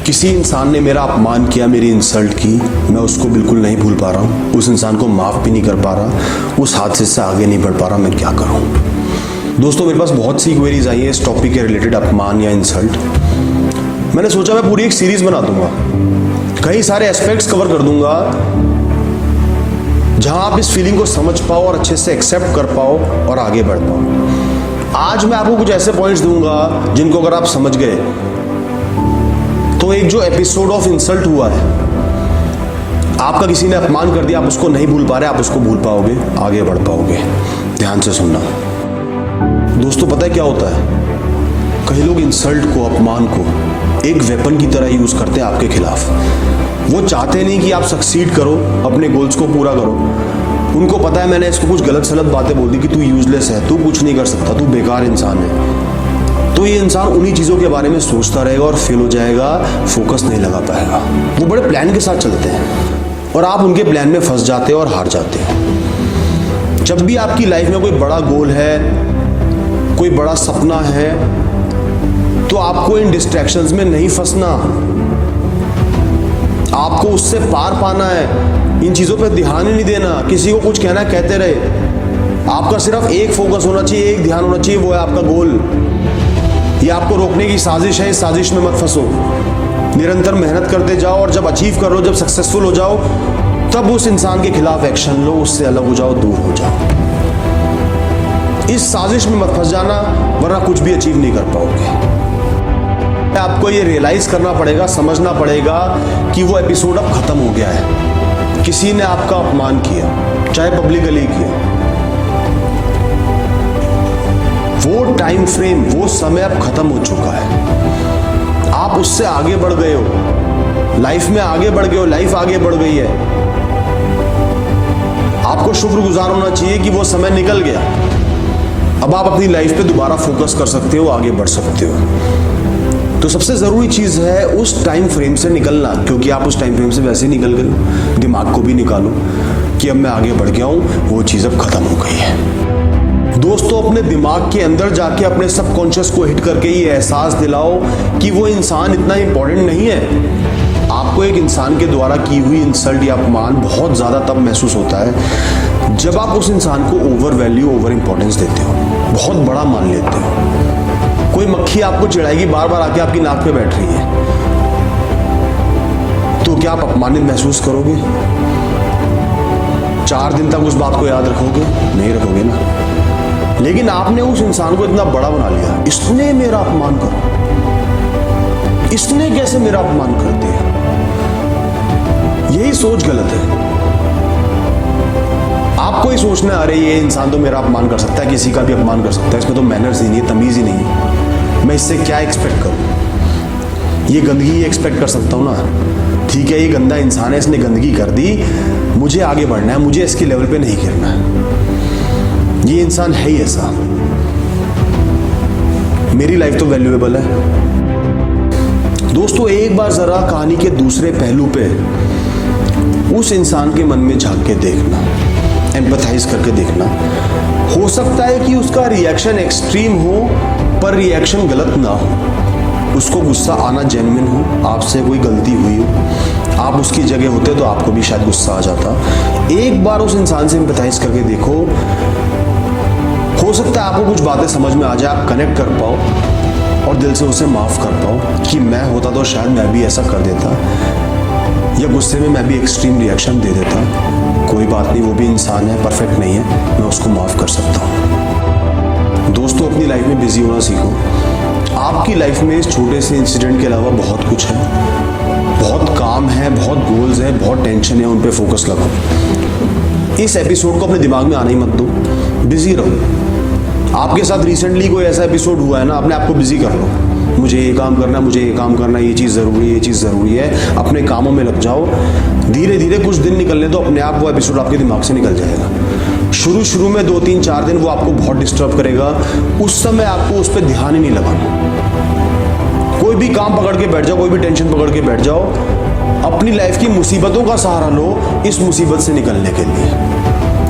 किसी इंसान ने मेरा अपमान किया, मेरी इंसल्ट की, मैं उसको बिल्कुल नहीं भूल पा रहा हूँ, उस इंसान को माफ़ भी नहीं कर पा रहा, उस हादसे से आगे नहीं बढ़ पा रहा, मैं क्या करूँ। दोस्तों मेरे पास बहुत सी क्वेरीज आई हैं इस टॉपिक के रिलेटेड, अपमान या इंसल्ट। मैंने सोचा मैं पूरी एक सीरीज बना दूंगा, कई सारे एस्पेक्ट्स कवर कर दूंगा जहां आप इस फीलिंग को समझ पाओ और अच्छे से एक्सेप्ट कर पाओ और आगे बढ़ पाओ। आज मैं आपको कुछ ऐसे पॉइंट्स दूंगा जिनको अगर आप समझ गए तो एक जो एपिसोड ऑफ इंसल्ट हुआ है, आपका किसी ने अपमान कर दिया, आप उसको नहीं भूल पा रहे, आप उसको भूल पाओगे, आगे बढ़ पाओगे। ध्यान से सुनना दोस्तों। पता है क्या होता है, कई लोग इंसल्ट को, अपमान को एक वेपन की तरह यूज करते हैं आपके खिलाफ। वो चाहते नहीं कि आप सक्सीड करो, अपने गोल्स को पूरा करो। उनको पता है मैंने इसको कुछ गलत सलत बातें बोल दी कि तू यूजलेस है, तू कुछ नहीं कर सकता, तू बेकार इंसान है। तो ये इंसान उन्हीं चीज़ों के बारे में सोचता रहेगा और फेल हो जाएगा, फोकस नहीं लगा पाएगा। वो बड़े प्लान के साथ चलते हैं और आप उनके प्लान में फंस जाते हैं और हार जाते हैं। जब भी आपकी लाइफ में कोई बड़ा गोल है, कोई बड़ा सपना है, तो आपको इन डिस्ट्रैक्शंस में नहीं फंसना, आपको उससे पार पाना है। इन चीज़ों पे ध्यान ही नहीं देना, किसी को कुछ कहना कहते रहे। आपका सिर्फ एक फोकस होना चाहिए, एक ध्यान होना चाहिए, वो है आपका गोल। ये आपको रोकने की साजिश है, इस साजिश में मत फंसो। निरंतर मेहनत करते जाओ और जब अचीव कर लो, जब सक्सेसफुल हो जाओ, तब उस इंसान के खिलाफ एक्शन लो, उससे अलग हो जाओ, दूर हो जाओ। इस साजिश में मत फंस जाना, वरना कुछ भी अचीव नहीं कर पाओगे। आपको ये रियलाइज करना पड़ेगा, समझना पड़ेगा कि वो एपिसोड अब खत्म हो गया है। किसी ने आपका अपमान किया, चाहे पब्लिकली किया, वो टाइम फ्रेम, वो समय अब खत्म हो चुका है। आप उससे आगे बढ़ गए हो, लाइफ में आगे बढ़ गए हो, लाइफ आगे बढ़ गई है। आपको शुक्रगुजार होना चाहिए कि वो समय निकल गया। अब आप अपनी लाइफ पे दोबारा फोकस कर सकते हो, आगे बढ़ सकते हो। तो सबसे जरूरी चीज है उस टाइम फ्रेम से निकलना, क्योंकि आप उस टाइम फ्रेम से वैसे ही निकल गए। दिमाग को भी निकालो कि अब मैं आगे बढ़ गया हूं, वो चीज अब खत्म हो गई है। दोस्तों अपने दिमाग के अंदर जाके अपने सबकॉन्शियस को हिट करके ये एहसास दिलाओ कि वो इंसान इतना इंपॉर्टेंट नहीं है। आपको एक इंसान के द्वारा की हुई इंसल्ट या अपमान बहुत ज़्यादा तब महसूस होता है जब आप उस इंसान को ओवर वैल्यू, ओवर इंपॉर्टेंस देते हो, बहुत बड़ा मान लेते हो। कोई मक्खी आपको चिढ़ाएगी, बार बार आके आपकी नाक पे बैठ रही है, तो क्या आप अपमानित महसूस करोगे? 4 दिन तक उस बात को याद रखोगे? नहीं रखोगे ना। लेकिन आपने उस इंसान को इतना बड़ा बना लिया, इसने मेरा अपमान कर, इसने कैसे मेरा अपमान कर दिया। यही सोच गलत है। आपको ही सोचना है अरे ये इंसान तो मेरा अपमान कर सकता है, किसी का भी अपमान कर सकता है, इसमें तो मैनर्स ही नहीं है, तमीज ही नहीं है, मैं इससे क्या एक्सपेक्ट करूं। ये गंदगी एक्सपेक्ट कर सकता हूं ना। ठीक है, ये गंदा इंसान है, इसने गंदगी कर दी, मुझे आगे बढ़ना है, मुझे इसके लेवल पे नहीं गिरना है। ये इंसान है ही ऐसा, मेरी लाइफ तो वैल्यूएबल है। दोस्तों एक बार जरा कहानी के दूसरे पहलू पे उस इंसान के मन में झांक के देखना, एम्पैथाइज करके देखना। हो सकता है कि उसका रिएक्शन एक्सट्रीम हो, पर रिएक्शन गलत ना हो। उसको गुस्सा आना जेन्युइन हो, आपसे कोई गलती हुई हो, आप उसकी जगह होते तो आपको भी शायद गुस्सा आ जाता। एक बार उस इंसान से एम्पैथाइज करके देखो, हो सकता है आपको कुछ बातें समझ में आ जाए, आप कनेक्ट कर पाओ और दिल से उसे माफ कर पाओ कि मैं होता तो शायद मैं भी ऐसा कर देता, या गुस्से में मैं भी एक्सट्रीम रिएक्शन दे देता। कोई बात नहीं, वो भी इंसान है, परफेक्ट नहीं है, मैं उसको माफ कर सकता हूँ। दोस्तों अपनी लाइफ में बिजी होना सीखो। आपकी लाइफ में इस छोटे से इंसिडेंट के अलावा बहुत कुछ है, बहुत काम है, बहुत गोल्स है, बहुत टेंशन है, उन पे फोकस लगाओ। इस एपिसोड को अपने दिमाग में आने ही मत दो, बिजी रहो। आपके साथ रिसेंटली कोई ऐसा एपिसोड हुआ है ना, अपने आप को बिजी कर लो। मुझे ये काम करना, मुझे ये काम करना, ये चीज़ ज़रूरी है, ये चीज़ ज़रूरी है। अपने कामों में लग जाओ। धीरे धीरे कुछ दिन निकलने तो अपने आप वो एपिसोड आपके दिमाग से निकल जाएगा। शुरू में 2, 3, 4 दिन वो आपको बहुत डिस्टर्ब करेगा। उस समय आपको उस पर ध्यान ही नहीं लगाना। कोई भी काम पकड़ के बैठ जाओ, कोई भी टेंशन पकड़ के बैठ जाओ, अपनी लाइफ की मुसीबतों का सहारा लो इस मुसीबत से निकलने के लिए।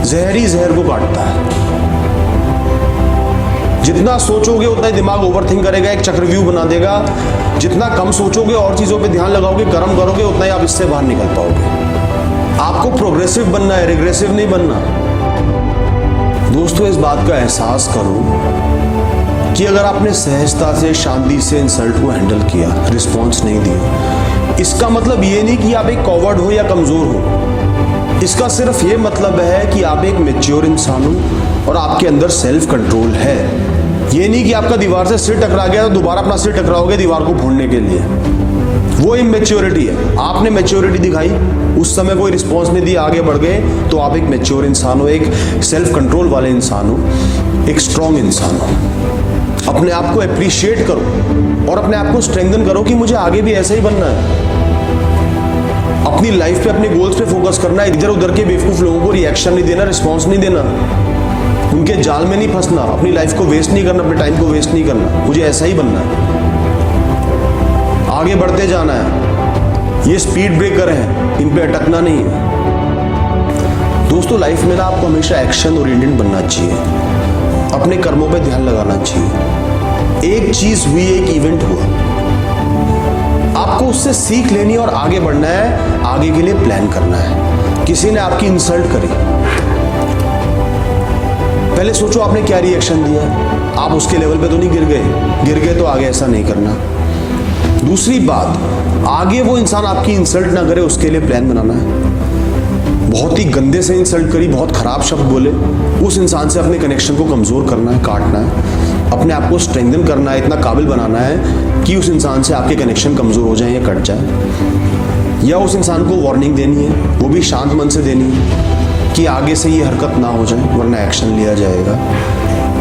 जहर ही जहर को काटता है। जितना सोचोगे उतना ही दिमाग ओवरथिंक करेगा, एक चक्रव्यूह बना देगा। जितना कम सोचोगे और चीजों पे ध्यान लगाओगे, कर्म करोगे, उतना ही आप इससे बाहर निकल पाओगे। आपको प्रोग्रेसिव बनना है, रिग्रेसिव नहीं बनना। दोस्तों, इस बात का एहसास करो कि अगर आपने सहजता से, शांति से इंसल्ट को हैंडल किया, रिस्पॉन्स नहीं दिया, इसका मतलब ये नहीं कि आप एक कॉवर्ड हो या कमजोर हो। इसका सिर्फ ये मतलब है कि आप एक मैच्योर इंसान हो और आपके अंदर सेल्फ कंट्रोल है। ये नहीं कि आपका दीवार से सिर टकरा गया तो दोबारा अपना सिर टकराओगे दीवार को फोड़ने के लिए। वो इमेच्योरिटी है। आपने मैच्योरिटी दिखाई, उस समय कोई रिस्पॉन्स नहीं दिया, आगे बढ़ गए, तो आप एक मैच्योर इंसान हो, एक सेल्फ कंट्रोल वाले इंसान हो, एक स्ट्रांग इंसान हो। अपने आप को अप्रिशिएट करो और अपने आप को स्ट्रेंथन करो कि मुझे आगे भी ऐसा ही बनना है। अपनी लाइफ पे, अपने गोल्स पे फोकस करना है। इधर उधर के बेवकूफ लोगों को रिएक्शन नहीं देना, रिस्पॉन्स नहीं देना, उनके जाल में नहीं फंसना, अपनी लाइफ को वेस्ट नहीं करना, अपने टाइम को वेस्ट नहीं करना। मुझे ऐसा ही बनना है, आगे बढ़ते जाना है। ये स्पीड ब्रेकर है, इन पे अटकना नहीं है। दोस्तों, लाइफ में ना आपको हमेशा एक्शन ओरिएंटेड बनना चाहिए, अपने कर्मों पे ध्यान लगाना चाहिए। एक चीज हुई, एक इवेंट हुआ, आपको उससे सीख लेनी और आगे बढ़ना है, आगे के लिए प्लान करना है। किसी ने आपकी इंसल्ट करी, पहले सोचो आपने क्या रिएक्शन दिया। आप उसके लेवल पे तो नहीं गिर गए तो आगे ऐसा नहीं करना। दूसरी बात, आगे वो इंसान आपकी इंसल्ट ना करे, उसके लिए प्लान बनाना है। बहुत ही गंदे से इंसल्ट करी, बहुत खराब शब्द बोले, उस इंसान से अपने कनेक्शन को कमजोर करना है, काटना है, अपने आप को स्ट्रेंथन करना है, इतना काबिल बनाना है कि उस इंसान से आपके कनेक्शन कमजोर हो जाए या कट जाए। या उस इंसान को वार्निंग देनी है, वो भी शांत मन से देनी है कि आगे से ये हरकत ना हो जाए वरना एक्शन लिया जाएगा।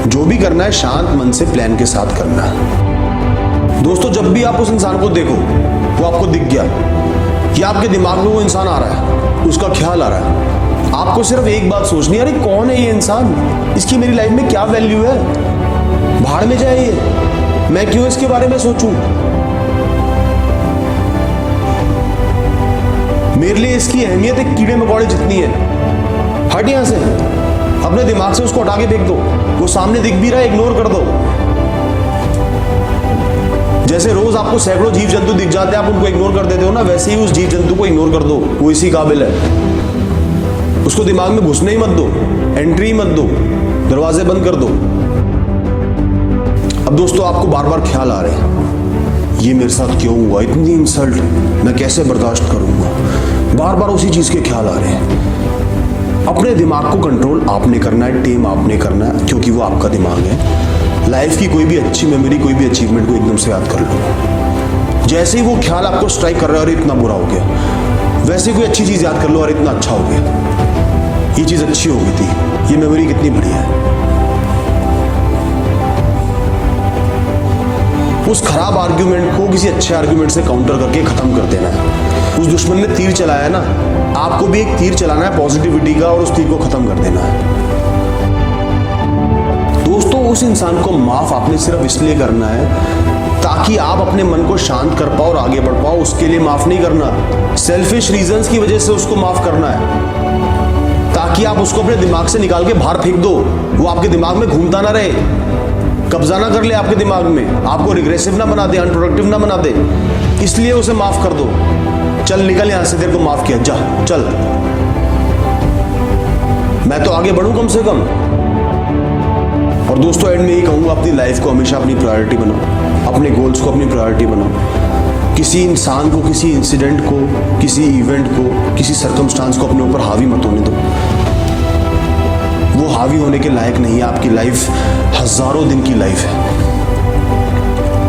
जो भी करना है शांत मन से प्लान के साथ करना है। दोस्तों, जब भी आप उस इंसान को देखो, वो आपको दिख गया कि आपके दिमाग में वो इंसान आ रहा है, उसका ख्याल आ रहा है, आपको सिर्फ एक बात सोचनी है, अरे कौन है ये इंसान, इसकी मेरी लाइफ में क्या वैल्यू है, भाड़ में जाए ये, मैं क्यों इसके बारे में सोचूं, मेरे लिए इसकी अहमियत एक कीड़े मकोड़े जितनी है। हट यहां से, अपने दिमाग से उसको हटा के फेंक दो। वो सामने दिख भी रहा है, इग्नोर कर दो। जैसे रोज आपको सैकड़ों जीव जंतु दिख जाते हैं, आप उनको इग्नोर कर देते हो ना, वैसे ही उस जीव जंतु को इग्नोर कर दो, वो इसी काबिल है। उसको दिमाग में घुसने ही मत दो, एंट्री ही मत दो, दरवाजे बंद कर दो। अब दोस्तों, आपको बार बार ख्याल आ रहे हैं, ये मेरे साथ क्यों हुआ, इतनी इंसल्ट मैं कैसे बर्दाश्त करूंगा, बार बार उसी चीज के ख्याल आ रहे हैं। अपने दिमाग को कंट्रोल आपने करना है, टेम आपने करना है, क्योंकि वो आपका दिमाग है। लाइफ की कोई भी अच्छी मेमोरी, कोई भी अचीवमेंट को एकदम से याद कर लो। जैसे ही वो ख्याल आपको स्ट्राइक कर रहा है और इतना बुरा हो गया, वैसे कोई अच्छी चीज याद कर लो और इतना अच्छा हो गया, ये चीज अच्छी हो गई थी, ये मेमोरी कितनी बढ़िया है। उस खराब आर्ग्यूमेंट को किसी अच्छे आर्ग्यूमेंट से काउंटर करके खत्म कर देना है। उस दुश्मन ने तीर चलाया है ना, आपको भी एक तीर चलाना है पॉजिटिविटी का और उस तीर को खत्म कर देना है। दोस्तों, उस इंसान को माफ आपने सिर्फ इसलिए करना है ताकि आप अपने मन को शांत कर पाओ और आगे बढ़ पाओ। उसके लिए माफ नहीं करना, सेल्फिश रीजंस की वजह से उसको माफ करना है ताकि आप उसको अपने दिमाग से निकाल के बाहर फेंक दो, वो आपके दिमाग में घूमता ना रहे, कब्जा ना कर ले आपके दिमाग में, आपको रिग्रेसिव ना बना दे, अनप्रोडक्टिव ना बना दे। इसलिए उसे माफ कर दो। चल निकल यहां से, तेरे को माफ किया, जा चल, मैं तो आगे बढ़ूं कम से कम। और दोस्तों, एंड में यही कहूंगा, अपनी लाइफ को हमेशा अपनी प्रायोरिटी बनाओ, अपने गोल्स को अपनी प्रायोरिटी बनाओ। किसी इंसान को, किसी इंसिडेंट को, किसी इवेंट को, किसी सर्कमस्टांस को अपने ऊपर हावी मत होने दो। वो हावी होने के लायक नहीं है। आपकी लाइफ हजारों दिन की लाइफ है,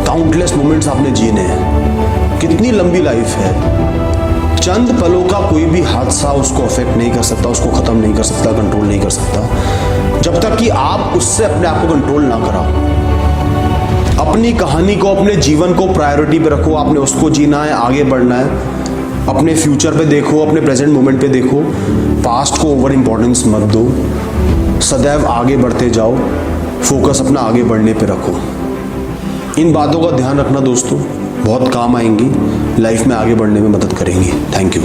काउंटलेस मोमेंट्स आपने जीने हैं। कितनी लंबी लाइफ है, चंद पलों का कोई भी हादसा उसको अफेक्ट नहीं कर सकता, उसको खत्म नहीं कर सकता, कंट्रोल नहीं कर सकता, जब तक कि आप उससे अपने आप को कंट्रोल ना कराओ। अपनी कहानी को, अपने जीवन को प्रायोरिटी पे रखो। आपने उसको जीना है, आगे बढ़ना है। अपने फ्यूचर पे देखो, अपने प्रेजेंट मोमेंट पे देखो, पास्ट को ओवर इंपॉर्टेंस मत दो। सदैव आगे बढ़ते जाओ, फोकस अपना आगे बढ़ने पे रखो। इन बातों का ध्यान रखना दोस्तों, बहुत काम आएंगी, लाइफ में आगे बढ़ने में मदद करेंगी। Thank you.